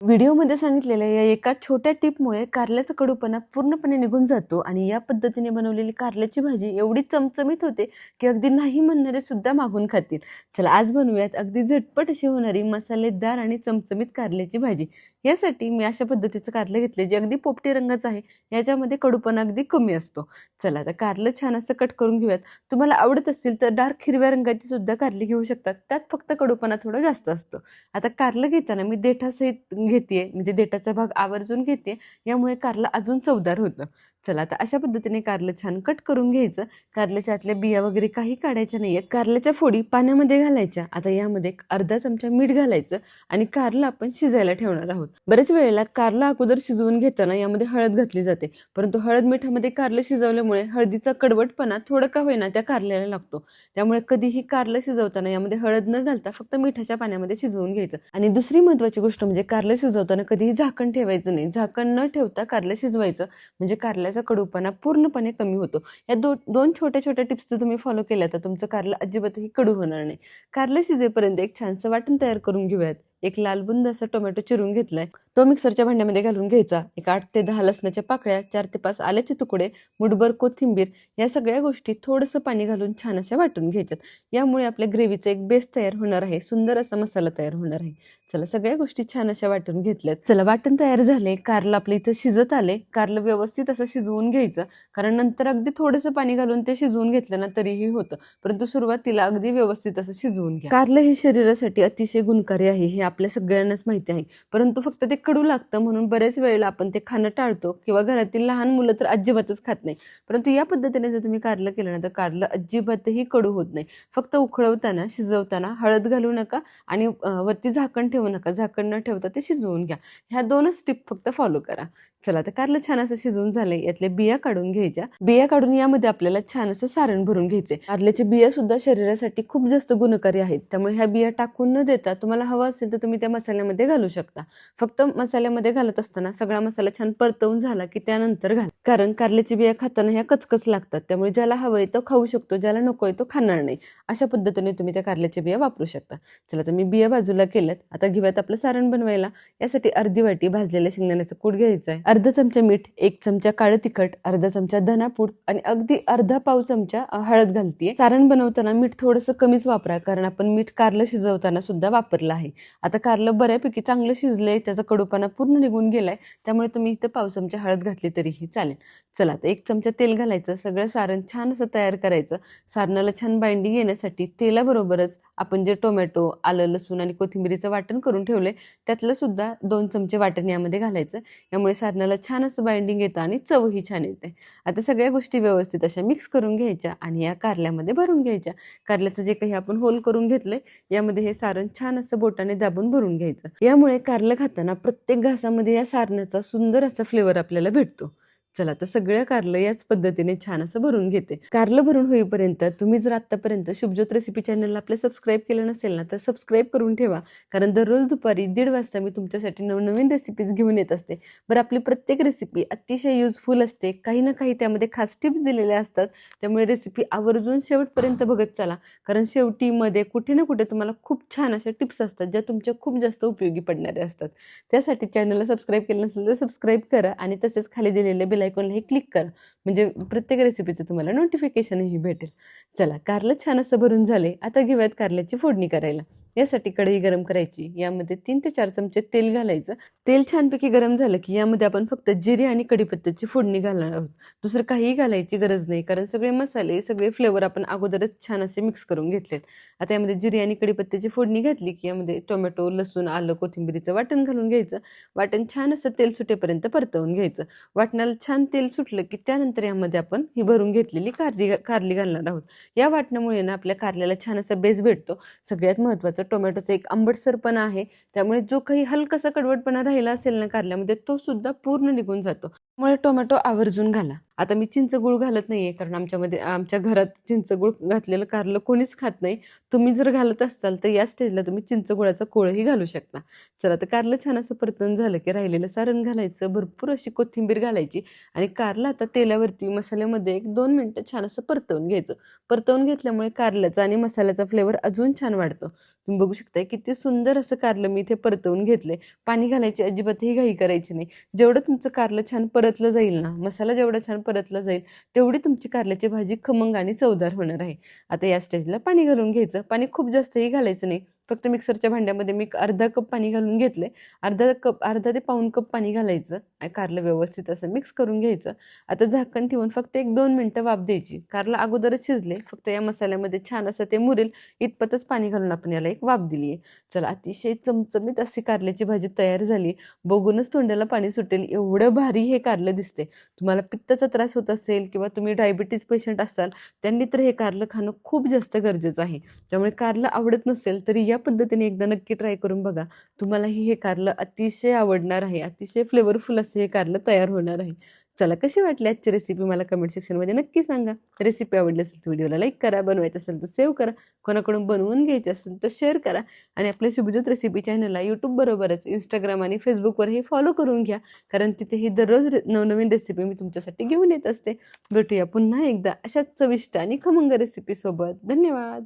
व्हिडिओमध्ये सांगितलेल्या या एका छोट्या टिपमुळे कारल्याचा कडूपणा पूर्णपणे निघून जातो आणि या पद्धतीने बनवलेली कारल्याची भाजी एवढी चमचमीत होते की अगदी नाही म्हणणारे सुद्धा मागून खातील. चला आज बनवूयात अगदी झटपट अशी होणारी मसालेदार आणि चमचमीत कारल्याची भाजी. यासाठी मी अशा पद्धतीचं कारलं घेतले जे अगदी पोपटी रंगाचं आहे. याच्यामध्ये कडूपणा अगदी कमी असतो. चला आता कारलं छान असं कट करून घेऊयात. तुम्हाला आवडत असेल तर डार्क हिरव्या रंगाची सुद्धा कारली घेऊ शकतात. त्यात फक्त कडूपणा थोडा जास्त असतो. आता कारलं घेताना मी देठासहित घेतेय, म्हणजे देठाचा भाग आवर्जून घेते. यामुळे कारलं अजून चवदार होतं. चला आता अशा पद्धतीने कारलं छान कट करून घ्यायचं. कारल्याच्या आतल्या बिया वगैरे काही काढायच्या नाहीयेत. कारल्याच्या फोडी पाण्यामध्ये घालायच्या. आता यामध्ये एक अर्धा चमचा मीठ घालायचं आणि कारलं आपण शिजायला ठेवणार आहोत. बरेच वेळेला कारलं अगोदर शिजवून घेताना यामध्ये हळद घातली जाते, परंतु हळद मिठामध्ये कारलं शिजवल्यामुळे हळदीचा कडवटपणा थोडं का होईना त्या कारल्याला लागतो. त्यामुळे कधीही कारलं शिजवताना यामध्ये हळद न घालता फक्त मिठाच्या पाण्यामध्ये शिजवून घ्यायचं. आणि दुसरी महत्त्वाची गोष्ट म्हणजे कारलं शिजवताना कधीही झाकण ठेवायचं नाही. झाकण न ठेवता कारलं शिजवायचं, म्हणजे कारल्याचा कडूपणा पूर्णपणे कमी होतो. या दोन छोट्या छोट्या टिप्स जर तुम्ही फॉलो केल्या तर तुमचं कारलं अजिबातही कडू होणार नाही. कारलं शिजेपर्यंत एक छानसं वाटण तयार करून घेऊयात. एक लाल बुंद असा टोमॅटो चिरून घेतलाय, तो मिक्सरच्या भांड्यामध्ये घालून घ्यायचा. एक 8 ते 10 लसणाच्या पाकळ्या, 4 ते 5 आल्याचे तुकडे, मुठभर कोथिंबीर, या सगळ्या गोष्टी थोडंसं पाणी घालून छान अशा वाटून घ्यायच्यात. यामुळे आपल्या ग्रेव्हीचा एक बेस तयार होणार आहे, सुंदर असा मसाला तयार होणार आहे. चला सगळ्या गोष्टी छान अशा वाटून घेतल्यात. चला वाटण तयार झाले. कारलं आपलं इथं शिजत आले. कारलं व्यवस्थित असं शिजवून घ्यायचं, कारण नंतर अगदी थोडंसं पाणी घालून ते शिजवून घेतलं ना तरीही होतं, परंतु सुरुवातीला अगदी व्यवस्थित असं शिजवून घ्या. कारलं हे शरीरासाठी अतिशय गुणकारी आहे, हे आपल्या सगळ्यांनाच माहिती आहे. परंतु फक्त ते कडू लागतं म्हणून बरेच वेळेला आपण ते खाणं टाळतो किंवा घरातील लहान मुलं तर अजिबातच खात नाही. परंतु या पद्धतीने जर तुम्ही कारलं केलं ना तर कारलं अजिबातही कडू होत नाही. फक्त उकळवताना शिजवताना हळद घालू नका आणि वरती झाकण ठेवू नका. झाकण न ठेवता ते शिजवून घ्या. ह्या 2च टिप फक्त फॉलो करा. चला आता कारलं छान असं शिजवून झालंय. यातल्या बिया काढून घ्यायच्या. बिया काढून यामध्ये आपल्याला छान असं सारण भरून घ्यायचे. कारल्याच्या बिया सुद्धा शरीरासाठी खूप जास्त गुणकारी आहेत, त्यामुळे ह्या बिया टाकून न देता तुम्हाला हवं असेल तर तुम्ही त्या मसाल्यामध्ये घालू शकता. फक्त मसाल्यामध्ये घालत असताना सगळा मसाला छान परतवून झाला की त्यानंतर घाला, कारण कारल्याची बिया खाताना ह्या कचकच लागतात. त्यामुळे ज्याला हवंय तो खाऊ शकतो, ज्याला नकोय तो खाणार नाही. अशा पद्धतीने तुम्ही त्या कारल्याच्या बिया वापरू शकता. चला तर मी बिया बाजूला केल्यात. आता घेऊयात आपलं सारण बनवायला. यासाठी अर्धी वाटी भाजलेल्या शेंगदाण्याचं कूट घ्यायचं आहे, अर्धा चमचा मीठ, 1 चमचा काळं तिखट, अर्धा चमचा धनापूड आणि अगदी अर्धा पाव चमचा हळद घालतीये. सारण बनवताना मीठ थोडंसं कमीच वापरा, कारण आपण मीठ कारलं शिजवताना सुद्धा वापरलं आहे. आता कारलं बऱ्यापैकी चांगलं शिजलंय, त्याचा कडूपणा पूर्ण निघून गेलाय, त्यामुळे तुम्ही इथं पाव चमचा हळद घातली तरीही चालेल. चला आता 1 चमचा तेल घालायचं. सगळं सारण छान असं तयार करायचं. सारणाला छान बाइंडिंग येण्यासाठी तेलाबरोबरच आपण जे टोमॅटो, आलं, लसूण आणि कोथिंबीरीचं वाटण करून ठेवलंय त्यातलं सुद्धा 2 चमचे वाटण यामध्ये घालायचं. यामुळे सारणाला छान असं बाइंडिंग येतं आणि चवही छान येते. आता सगळ्या गोष्टी व्यवस्थित अशा मिक्स करून घ्यायच्या आणि या कारल्यामध्ये भरून घ्यायच्या. कारल्याचं जे काही आपण होल करून घेतलंय यामध्ये हे सारण छान असं बोटाने दाबून भरून घ्यायचं. यामुळे कारलं खाताना प्रत्येक घासामध्ये या सारणाचा सुंदर असा फ्लेवर आपल्याला भेटतो. चला तर सगळं कारलं याच पद्धतीने छान असं भरून घेते. कारलं भरून होईपर्यंत तुम्ही जर आतापर्यंत शुभज्योत रेसिपी चॅनलला आपलं सबस्क्राईब केलं नसेल ना तर सबस्क्राईब करून ठेवा, कारण दररोज दुपारी 1:30 वाजता मी तुमच्यासाठी नवनवीन रेसिपीज घेऊन येत असते. बरं, आपली प्रत्येक रेसिपी अतिशय युजफुल असते. काही ना काही त्यामध्ये खास टिप्स दिलेल्या असतात. त्यामुळे रेसिपी आवर्जून शेवटपर्यंत बघत चला, कारण शेवटी मध्ये कुठे ना कुठे तुम्हाला खूप छान अशा टिप्स असतात ज्या तुमच्या खूप जास्त उपयोगी पडणाऱ्या असतात. त्यासाठी चॅनलला सबस्क्राईब केलं नसेल तर सबस्क्राईब करा आणि तसेच खाली दिलेले बेल आयकॉनलाही क्लिक करा, म्हणजे प्रत्येक रेसिपीचं तुम्हाला नोटिफिकेशनही भेटेल. चला कारलं छान असं भरून झाले. आता घेऊयात कारल्याची फोडणी करायला. यासाठी कढई गरम करायची. यामध्ये 3 ते 4 चमचे तेल घालायचं. तेल छानपैकी गरम झालं की यामध्ये आपण फक्त जिरे आणि कढीपत्त्याची फोडणी घालणार आहोत. दुसरं काहीही घालायची गरज नाही, कारण सगळे मसाले, सगळे फ्लेवर आपण अगोदरच छान असे मिक्स करून घेतलेत. आता यामध्ये जिरे आणि कढीपत्त्याची फोडणी घातली की यामध्ये टोमॅटो, लसूण, आलं, कोथिंबीरीचं वाटण घालून घ्यायचं. वाटण छान असं तेल सुटेपर्यंत परतवून घ्यायचं. वाटणाला छान तेल सुटलं की त्यानंतर यामध्ये आपण ही भरून घेतलेली कारली घालणार आहोत. या वाटणामुळे ना आपल्या कारल्याला छान असा बेस भेटतो. सगळ्यात महत्त्वाचं टोमॅटोचा एक आंबटसरपणा आहे, त्यामुळे जो काही हलकासा कडवटपणा राहिला असेल ना कारल्यामध्ये तो सुद्धा पूर्ण निघून जातो. त्यामुळे टोमॅटो आवर्जून घाला. आता मी चिंचगूळ घालत नाहीये, कारण आमच्या घरात चिंचगूळ घातलेलं कारलं कोणीच खात नाही. तुम्ही जर घालत असाल तर या स्टेजला तुम्ही चिंचगुळाचा कोळही घालू शकता. चला, तर कारलं छान असं परतून झालं की राहिलेलं सारण घालायचं, भरपूर अशी कोथिंबीर घालायची आणि कारलं आता तेलावरती मसाल्यामध्ये 1-2 मिनिटं छान असं परतवून घ्यायचं. परतवून घेतल्यामुळे कारल्याचा आणि मसाल्याचा फ्लेवर अजून छान वाढतो. तुम्ही बघू शकताय किती सुंदर असं कारलं मी इथे परतवून घेतलंय. पाणी घालायची अजिबातही घाई करायची नाही. जेवढं तुमचं कारलं छान परतलं जाईल ना, मसाला जेवढा छान परतला जाईल, तेवढी तुमची कारल्याची भाजी खमंग आणि चवदार होणार आहे. आता या स्टेजला पाणी घालून घ्यायचं. पाणी खूप जास्तही घालायचं नाही. फक्त मिक्सरच्या भांड्यामध्ये मी अर्धा कप पाणी घालून घेतलंय. अर्धा ते पाऊण कप पाणी घालायचं आणि कारलं व्यवस्थित असं मिक्स करून घ्यायचं. आता झाकण ठेवून फक्त 1-2 मिनिटं वाफ द्यायची. कारलं अगोदरच शिजले, फक्त या मसाल्यामध्ये छान असं ते मुरेल इतपतच पाणी घालून आपण याला एक वाफ दिली आहे. चला, अतिशय चमचमीत अशी कारल्याची भाजी तयार झाली. बघूनच तोंडाला पाणी सुटेल एवढं भारी हे कारलं दिसते. तुम्हाला पित्ताचा त्रास होत असेल किंवा तुम्ही डायबिटीज पेशंट असाल, त्यांनी तर हे कारलं खाणं खूप जास्त गरजेचं आहे. त्यामुळे कारलं आवडत नसेल तरी या पद्धतीने एकदा नक्की ट्राय करून बघा. तुम्हालाही हे कारलं अतिशय आवडणार आहे. अतिशय फ्लेवरफुल असं हे कारलं तयार होणार आहे. चला, कशी वाटली आजची रेसिपी मला कमेंट सेक्शनमध्ये नक्की सांगा. रेसिपी आवडली असेल तर व्हिडिओला लाईक करा, बनवायचं असेल तर सेव्ह करा, कोणाकडून बनवून घ्यायचे असेल तर शेअर करा आणि आपल्या शुभज्योत रेसिपी चॅनलला यूट्यूबबरोबरच इंस्टाग्राम आणि फेसबुकवरही फॉलो करून घ्या, कारण तिथेही दररोज नवनवीन रेसिपी मी तुमच्यासाठी घेऊन येत असते. भेटूया पुन्हा एकदा अशाच चविष्ट आणि खमंग रेसिपीसोबत. धन्यवाद.